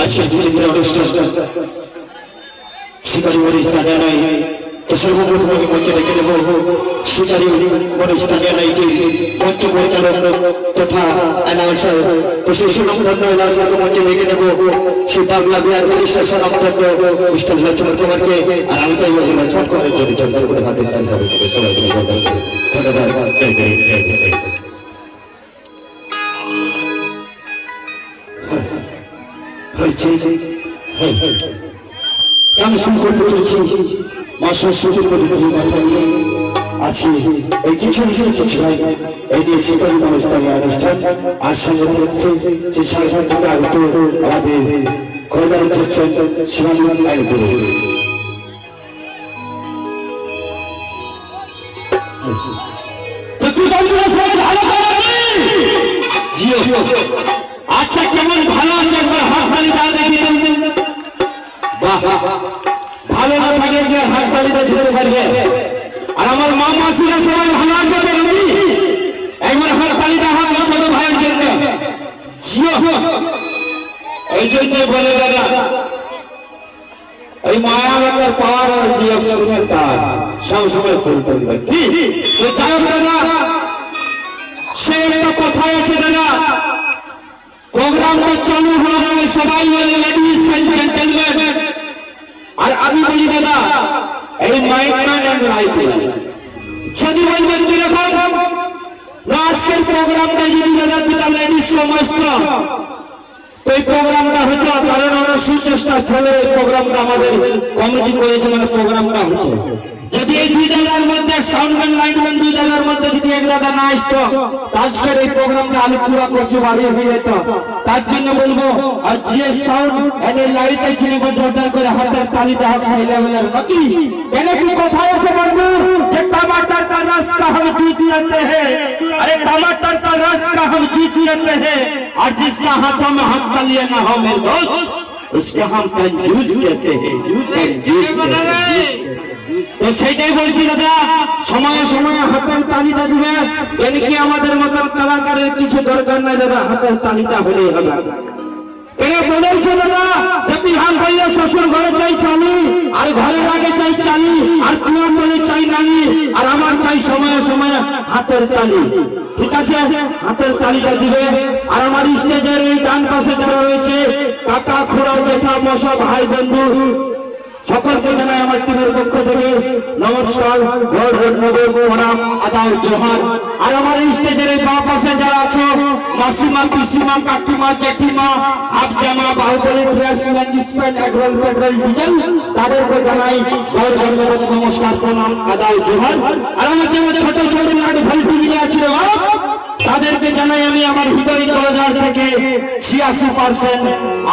আজকের দ্বিতীয় অনুষ্ঠান শিকারী মরিচ তানিয়ানাই তো সর্বপ্রথম আমি মঞ্চে ডেকে দেব শিকারী মরিচ তানিয়ানাইটির মঞ্চ পরিচালক তথা অ্যানাউন্সার তো সেই সুনামধন্য অ্যানাউন্সারকে মঞ্চে ডেকে দেব সেই বাংলা বিহার প্রতিষ্ঠার সুনামধন্য মিস্টার লক্ষ্মণ কুমারকে। আর আমি চাইব লক্ষ্মণ কুমারের যদি জোরদার করে হাতে তালি হবে সবাই ধন্যবাদ। জয় জয় জয় জয়। আমি শুরু করতে চলেছি মা সরস্বতীর প্রতি মাথা নিয়ে আজকে এই কিছু কিছু নাই এই নিয়ে শিকারী মানুষ তালিয়া অনুষ্ঠান আর সঙ্গে হচ্ছে যে সাধারণ থেকে আগত আমাদের কল্যাণ চর্চা শিবানন্দ আইনগুলো আচ্ছা কেমন ভালো আছে হাততালি দাও দেখি ভালো না থাকে যে হাততালিটা দিতে পারবে। আর আমার মা মাসিরা সবাই ভালো আছে তো নাকি? একবার হাততালিটা হবে ছোট ভাইয়ের জন্য। এই জন্য বলে দাদা এই মায়াবতার পাওয়ার আর জিও সঙ্গে তার সবসময় ফুলতে হবে কি তো যাই হোক দাদা সে একটা কথাই আছে দাদা প্রোগ্রামটা চালু হওয়ার আগে সবাই বলে লেডিস এন্ড জেন্টলম্যান আর আমি বলি দাদা এই মাইক ম্যান এন্ড লাইট যদি বলবেন কিরকম না আজকের প্রোগ্রামটা যদি দাদা দুটা লেডিস সমস্ত এই প্রোগ্রামটা হতো কারণ আমরা সুচেষ্টার ফলে এই প্রোগ্রামটা আমাদের কমিটি করেছে মানে প্রোগ্রামটা হতো যদি এই দুই দাদার মধ্যে সাউন্ডম্যান লাইটম্যান দুই দাদার মধ্যে যদি এক দাদা না আসতো আজকের এই প্রোগ্রামটা আমি পুরো কচি বাড়ি হয়ে যেত। তার জন্য বলবো আর যে সাউন্ড এনে লাইটে কিনবো জোরদার করে হাতের তালিটা হোক হাই লেভেলের নাকি কেন কি কথা আছে বন্ধু যে टमाटर का रस का हम जूस लेते हैं अरे टमाटर का रस का हम जूस लेते हैं और जिसका हाथों में हाथ तलिए ना हो मेरे दोस्त उसके हम कंजूस कहते हैं कंजूस कहते हैं। তো সেটাই বলছি দাদা সময়ে সময়ে হাতের তালিটা দিবে কেন কি আমাদের মতন কলাকারের কিছু দরকার নাই দাদা হাতের তালিটা হলেই হবে কেন বলেছে দাদা যে বিহান হইলে শ্বশুর ঘরে চাই চালি আর ঘরের আগে চাই চালি আর কুয়া তলে চাই নালি আর আমার চাই সময়ে সময়ে হাতের তালি ঠিক আছে হাতের তালিটা দিবে। আর আমার স্টেজের এই ডান পাশে যারা রয়েছে কাকা খুড়া জেঠা মশা ভাই বন্ধু সকলকে জানাই আমার টিমের পক্ষ থেকে নমস্কার, গড় নগর প্রণাম, আদাব, জোহার। আর আমার স্টেজের বাঁ পাশে যারা আছো, মাসিমা, পিসিমা, কাকিমা, জেঠিমা, আবজামা, বাহুবলী, ড্রেস, ম্যাজিসমেন্ট, এগরোল, পেট্রোল, ডিজেল, তাদেরকে জানাই গড় নগর নমস্কার, প্রণাম, আদাব, জোহার। আর আমার যারা ছোট ছোট নাট ভল্টিগুলো আছে তাদেরকে জানাই আমি আমার হৃদয় কলেজার থেকে 86%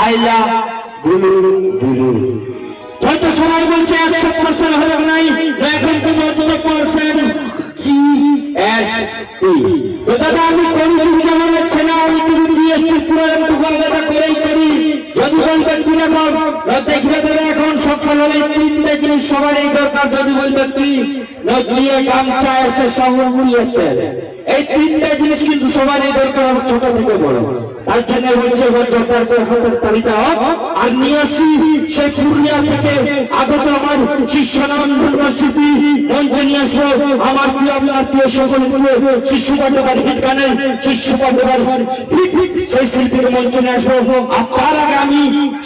আইলা বুলু বুলু। হয়তো সবাই বলছে 100% হবে নাই, এখন 75% জিএসটি। তো দাদা আমি কোন যেমন হচ্ছে না, আমি কিন্তু জিএসটি পুরো টুকালটা করেই করি। যদি বলবেন কিরকম দেখবে দাদা, এখন সকাল হলে তিনটে জিনিস সবারই দরকার। যদি বলবেন কি নজিয়ে গামছা এসে সামুদ্রিক তেল, এই তিনটে জিনিস কিন্তু সবারই দরকার, ছোট থেকে বড়। তার জন্য বলছে এবার দরকার করে হাতের তালিকা হোক। আর নিয়ে আসি সেই পুরুলিয়া থেকে আগত আমার শিষ্যনন্দন শিল্পী মঞ্চে নিয়ে আসবো আমার প্রিয়, আপনার প্রিয় সকল শিশু পাণ্ডবার হিট গানের শিশু পাণ্ডবার হিট সেই শিল্পীকে মঞ্চে নিয়ে আসবো। আর তার আগে আমি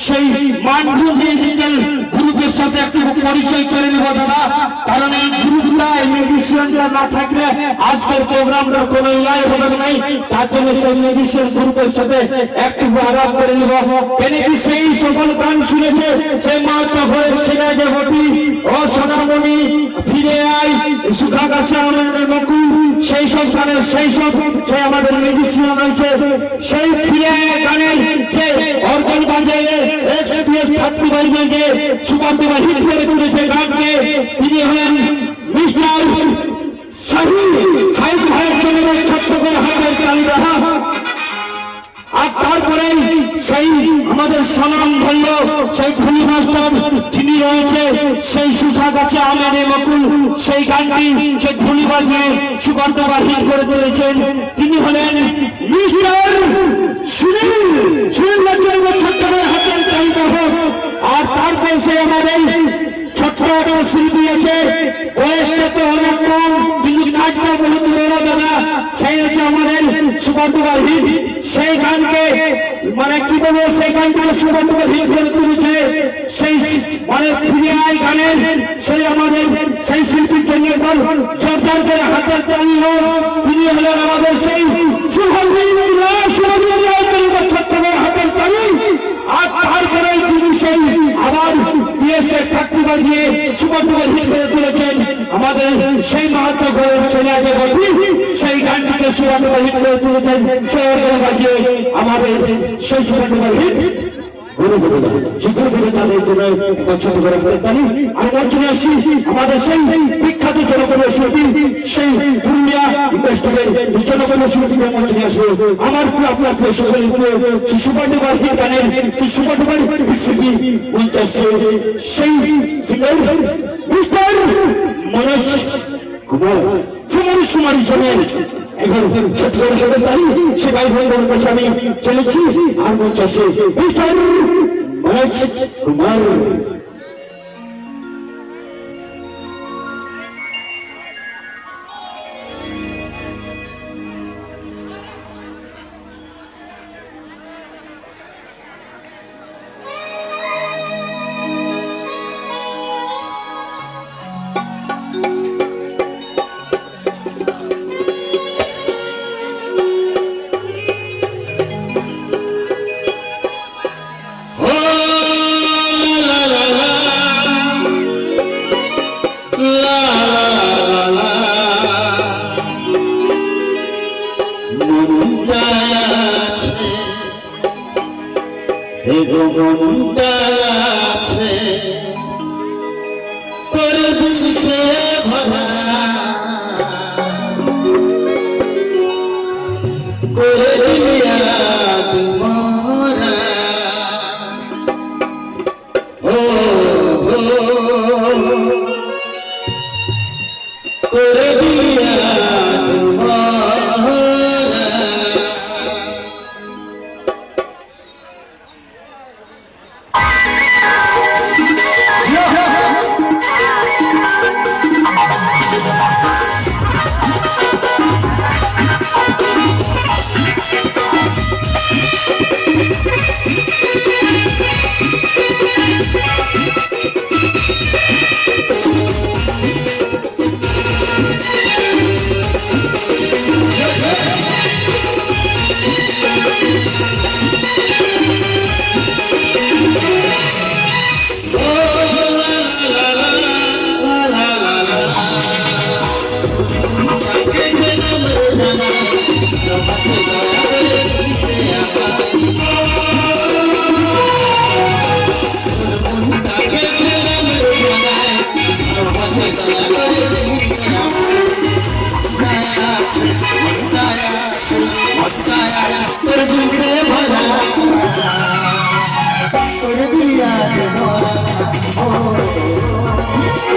সেই মানভূম ডিজিটাল গ্রুপের সাথে একটু পরিচয় করে নেবো দাদা, কারণ এই গ্রুপটা, এই মিউজিশিয়ানটা না থাকলে আজকের প্রোগ্রামটা কোনো লাইভ হবে নাই। তার জন্য সেই মিউজিশিয়ান গ্রুপের সাথে একটু আলাপ করে নেব। কেন কি সেই সকল গান শুনেছে, সেই মাতা ঘরের ছেলে যে বটি, ও সোনামণি ফিরে আয়, সুখা গাছে আমাদের মকুল, সেই সব গানের সেই আমাদের মিউজিশিয়ান রয়েছে। সেই ফিরে আয় গানের যে অর্জন বাজিয়ে থাপ্পি বাজিয়ে যে সুকান্ত হিট করে তুলেছে গানকে, তিনি হলেন মিস্টার সাহিল। সাহিল ভাইয়ের জন্য ছোট্ট করে হাতের তালি দেখা। আর তারপরে সেই আমাদের সনাম ধন্য সেই ফুলি মাস্টার যিনি রয়েছে, সেই সুখা গাছে আমের মকুল, সেই গানটি সেই ধুলি বাজিয়ে সুকান্ত হিট করে তুলেছেন, তিনি হলেন মিস্টার সুনীল। সুনীল ছোট্ট করে হাতের তালি দেখা। আর তারপর সেই আমাদের ছোট্ট একটা শিল্পী আছে, বয়সটা তো অনেক কম কিন্তু কাজটা বহুত বড় দাদা, সেই হচ্ছে আমাদের সুকান্ত হিট। সেই গানকে মানে কি বলবো, সেই গানটিকে সুকান্ত হিট করে তুলেছে। সেই মানে ফিরে আয় গানের সেই আমাদের সেই শিল্পীর জন্য একবার জোরদার করে হাতের তালি হোক। তিনি হলেন আমাদের সেই শুভজিৎ রায়, শুভজিৎ রায় ছোট্ট করে হাতের তালি। আর তারপরে তিনি সেই আবার বিএসএফ থাকতে বাজিয়ে সুকান্ত হিট করে তুলেছেন আমাদের সেই মাহাত্মা ঘরের ছেলে যে বটি, সেই গানটিকে সুকান্ত হিট করে তুলেছেন সেই বাজিয়ে আমাদের সেই সুকান্ত হিট আমাদের সেই বিখ্যাত জনপ্রিয় শিল্পী, সেই পুরুলিয়া ইন্ডাস্ট্রির জনপ্রিয় শিল্পীকে মঞ্চে নিয়ে আসবো আমার আপনার প্রিয় সকল শিশু পাণ্ডবার হিট গানের শিশু পাণ্ডবার হিট শিল্পী মঞ্চে আসছে সেই সিঙ্গার মিস্টার মনোজ কুমার। মনোজ কুমারের জন্য এবার ছোট করে হাতে তালি সে ভাই বোনদের কাছে আমি চলেছি। আর মঞ্চে আসছে মিস্টার মনোজ কুমার।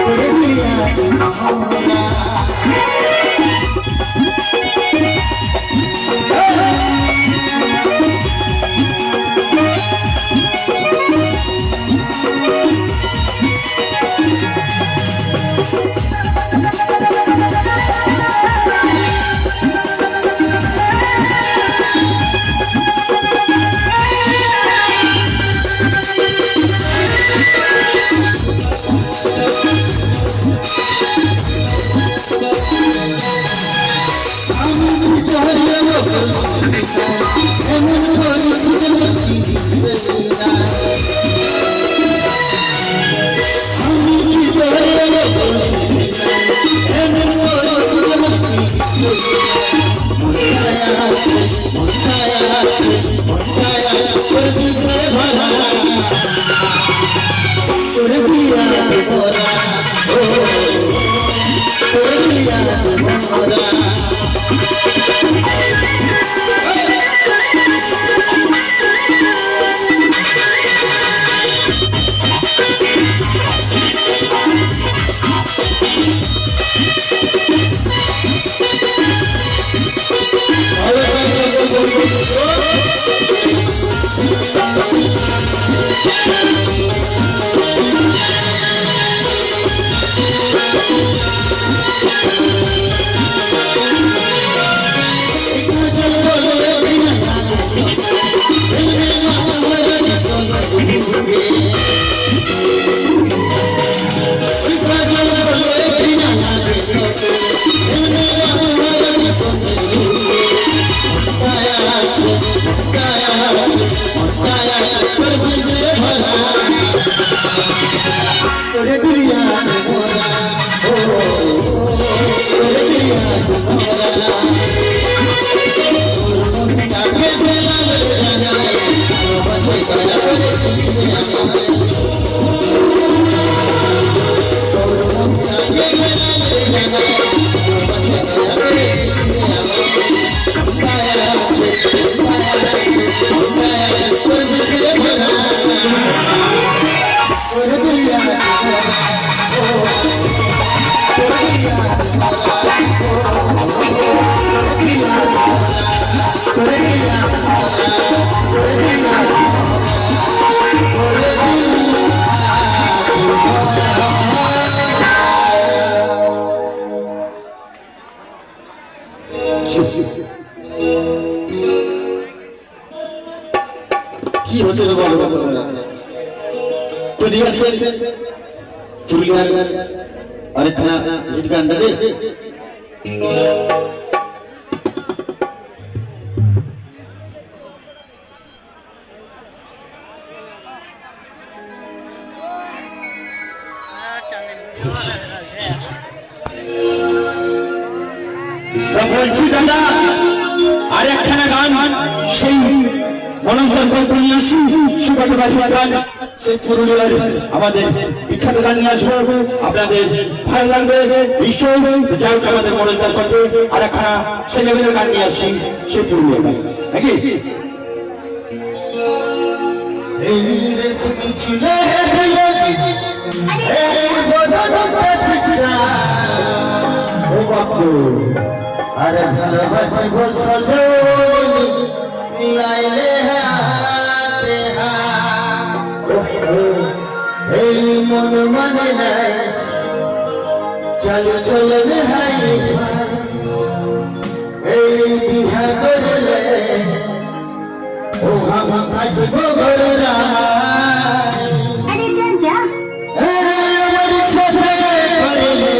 করে দিয়া মোরা কি হতে বলো তো ঠিক আছে পুরুলিয়ার আরে থানা হিট গানটা রে বলছি দাদা আর একখানা গান সেই মনোজ্ঞান কল্পনী আসি সুবাসবাসী গান পুরুলিয়ার আমাদের বিখ্যাত গান নিয়ে আসবো আপনাদের ভালো লাগবে নিশ্চয়ই যাই হোক আমাদের মনোজ্ঞান করবে আর একখানা সেই লেভেলের গান নিয়ে আসছি সেই পুরুলিয়ার গান নাকি আরে ভালোবাসি সজনী মিলাইলে হাতে এই মন মানে নাই চল চল হাই এই বিহা করলে ও হাম কাটব বড়রা আরে যান যা আমার সাথে করলে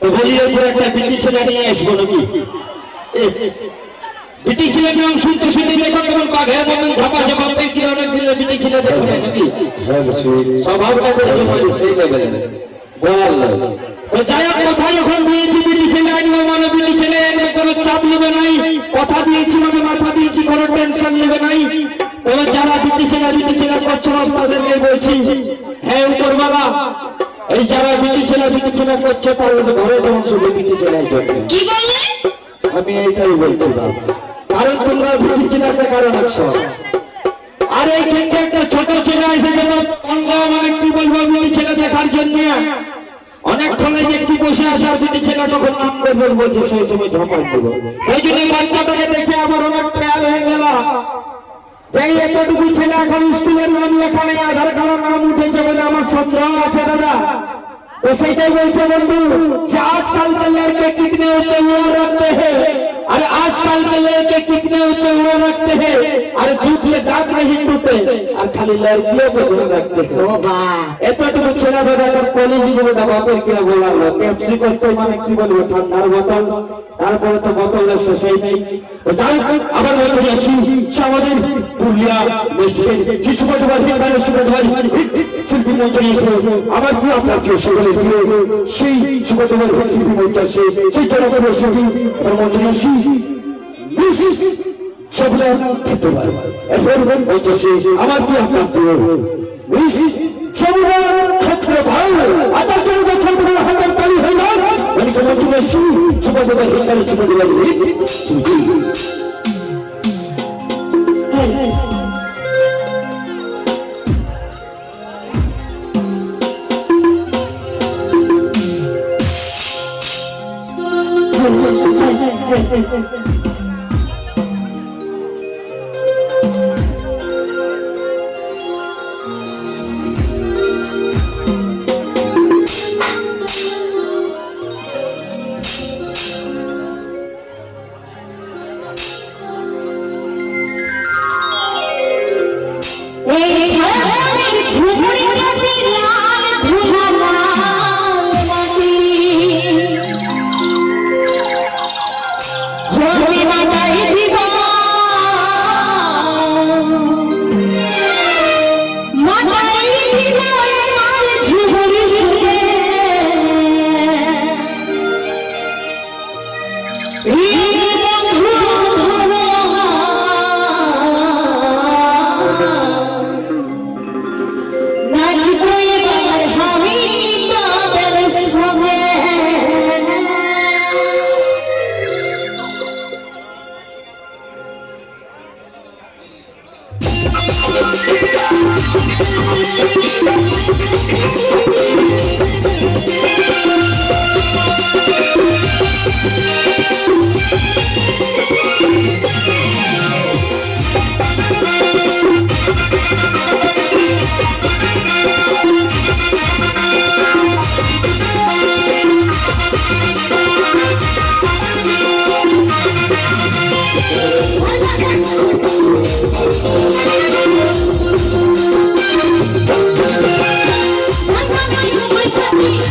তো বলি ওই একটা বিটি ছেলে নিয়ে আসবো নাকি? বিটি ছেলে নাম শুনতে শুনতে দেখো কেমন বাঘের মতন ধাপা ঝাপা পেয়ে অনেক দিলে বিটি ছেলে দেখো নাকি? হ্যাঁ বলছি স্বভাবটা করে জমাই সেই লেভেলে বলার নয়। তো যাই হোক কোথায় যখন দিয়েছি বিটি ছেলে আনবো মানে বিটি ছেলে আনবে, কোনো চাপ নেবে নাই, কথা দিয়েছি মানে মাথা দিয়েছি, কোনো টেনশন নেবে নাই। তবে যারা বিটি ছেলে করছো না তাদেরকে বলছি, হ্যাঁ উপরওয়ালা এই যারা বিটি ছেলে করছে তাদের ঘরে যেমন শুধু বিটি ছেলে কি বললে? আমি এইটাই বলছিলাম, কারণ তোমরা বিটি ছেলেতে কারণ আছো। আর এইখানটা একটা ছোট ছেলে এসে যেন মানে কি বলবো বিটি ছেলে দেখার জন্য অনেকক্ষণে দেখছি বসে আসার বিটি ছেলে তখন নাম করবে বলছে, সেই সময় ঝপাই দেব। এই জন্য বাচ্চাটাকে দেখে আমার অনেক খেয়াল হয়ে গেল যে এতটুকু ছেলে এখন স্কুলের নাম এখানে আধার কার্ডের নাম উঠেছে বলে আমার সন্দেহ আছে দাদা। तो সেইটাই বলছে বন্ধু যে आजकल के लड़के कितने ऊंचे उड़ रखते हैं, अरे आजकल के लड़के कितने ऊंचे उड़ रखते हैं, अरे दूध में दांत नहीं टूटे और खाली लड़कियों को ध्यान रखते हैं। ও বা এতটুকু ছেলে দাদা এখন কলেজ জীবনটা বাপের কিনা বলার না, পেপসি করতে মানে কি বলবো ঠান্ডার বোতল, তারপরে তো বোতলের শেষেই নেই। তো যাই হোক আবার বলতে আসি সে আমাদের পুরুলিয়া ডিস্ট্রিক্টের যে সুভাষবাড়ি বিদ্যালয় সুভাষবাড়ি শিল্পী মঞ্চ নিয়েছিল আমার প্রিয় আপনার প্রিয় সকলের প্রিয় সেই সুভাষবাড়ি শিল্পী মঞ্চ আসে সেই জনপ্রিয় শিল্পী আমার মঞ্চ নিয়ে আসি সবটা খেতে পারে এখন মঞ্চ আসে আমার প্রিয় আপনার প্রিয় সবুরা ক্ষেত্র ভাই আতার জন্য যখন হাজার তালি হয়ে যায় মানে কেমন চলে আসি সুভাষবাড়ি বিদ্যালয় সুভাষবাড়ি শিল্পী এই ঝড়ের ঝুমুরিতে লাল ধুলা লাল মাটি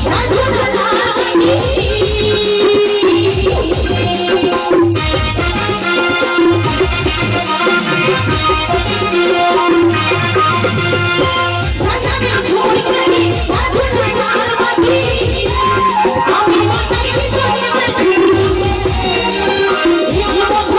সাধু লাল সাজাবে ভোর করে সাধু লাল মাটি আমি মাথায় কি করে আমার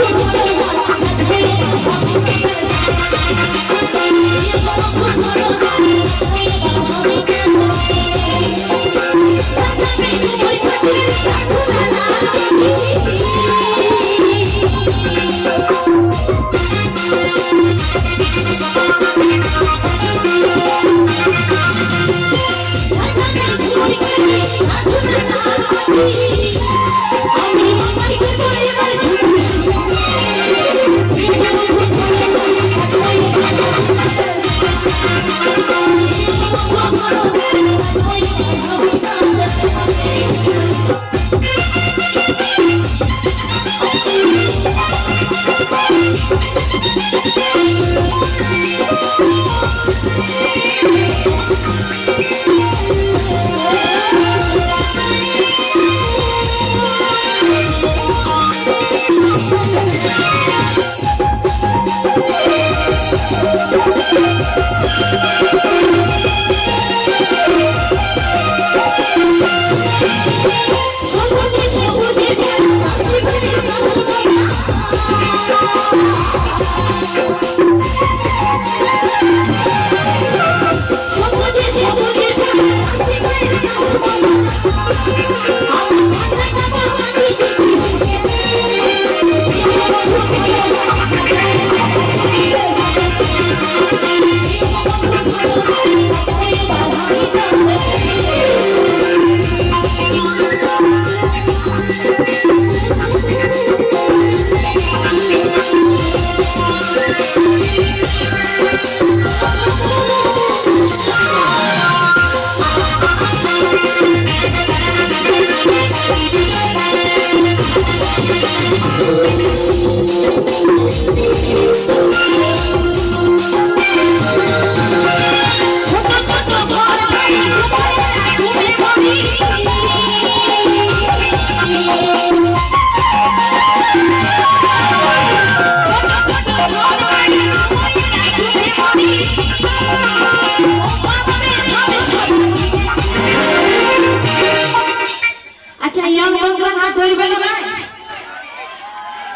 আচ্ছা ইয়াং বন্ধুরা হাত ধরবেন না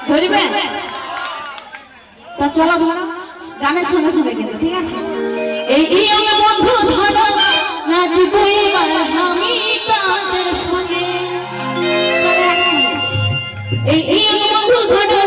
ধরবেন তা চলো ধরো গানের সঙ্গে সঙ্গে কিন্তু ঠিক আছে এই ইয়াং বন্ধু ধরো নাচবো এবার আমি তাদের সঙ্গে চলো একসঙ্গে এই ইয়াং বন্ধু ধরো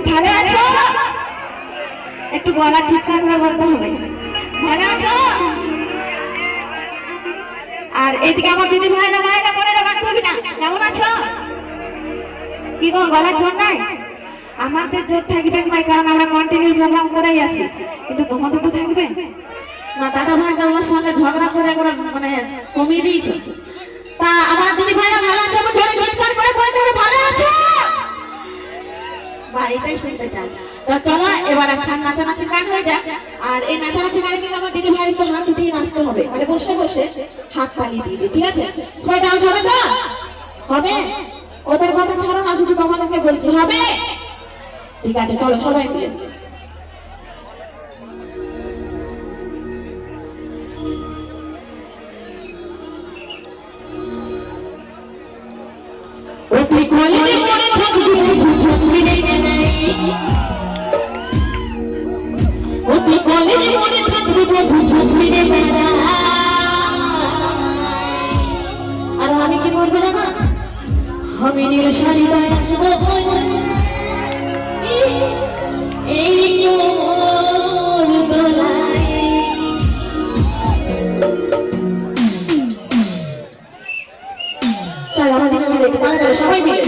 ভালো আছো একটু গলা চিৎকার করে বলতে হবে ভালো আছো আর এদিকে আমার দিদি ভাইরা মায়েরা বোনেরা গান করবি না কেমন আছো কি গো গলার জোর নাই আমাদের জোর থাকবে ভাই কারণ আমরা কন্টিনিউ প্রোগ্রাম করেই আছি কিন্তু তোমাদের তো থাকবে না দাদা ভাই আমার সঙ্গে ঝগড়া করে করে মানে কমিয়ে দিয়েছো তা আমার দিদি ভাইরা ভালো আছো ধরে চিৎকার করে বলতে হবে ভালো আছো ভাই এটাই শুনতে চাই তো চলো এবার একখান নাচানাচি গান হয়ে যাক আর এই নাচানাচি গানে কিন্তু আমার দিদি ভাইয়ের একটু হাত উঠিয়ে নাচতে হবে মানে বসে বসে হাত তালি দিয়ে দিই ঠিক আছে সবাই ডান্স হবে তো হবে ওদের কথা ছাড়ো না শুধু তোমাদেরকে বলছি হবে ঠিক আছে চলো সবাই মিলে তুই কলেজে পড়ে থাকবি থাকবি রে নাই ও তুই কলেজে পড়ে থাকবি থাকবি রে না আর আমি কি করব না আমি নিরসারি বাই আসবো এই মোর দোলায় চল আমাদের ঘরে একটু সবাই মিলে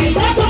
Let's go.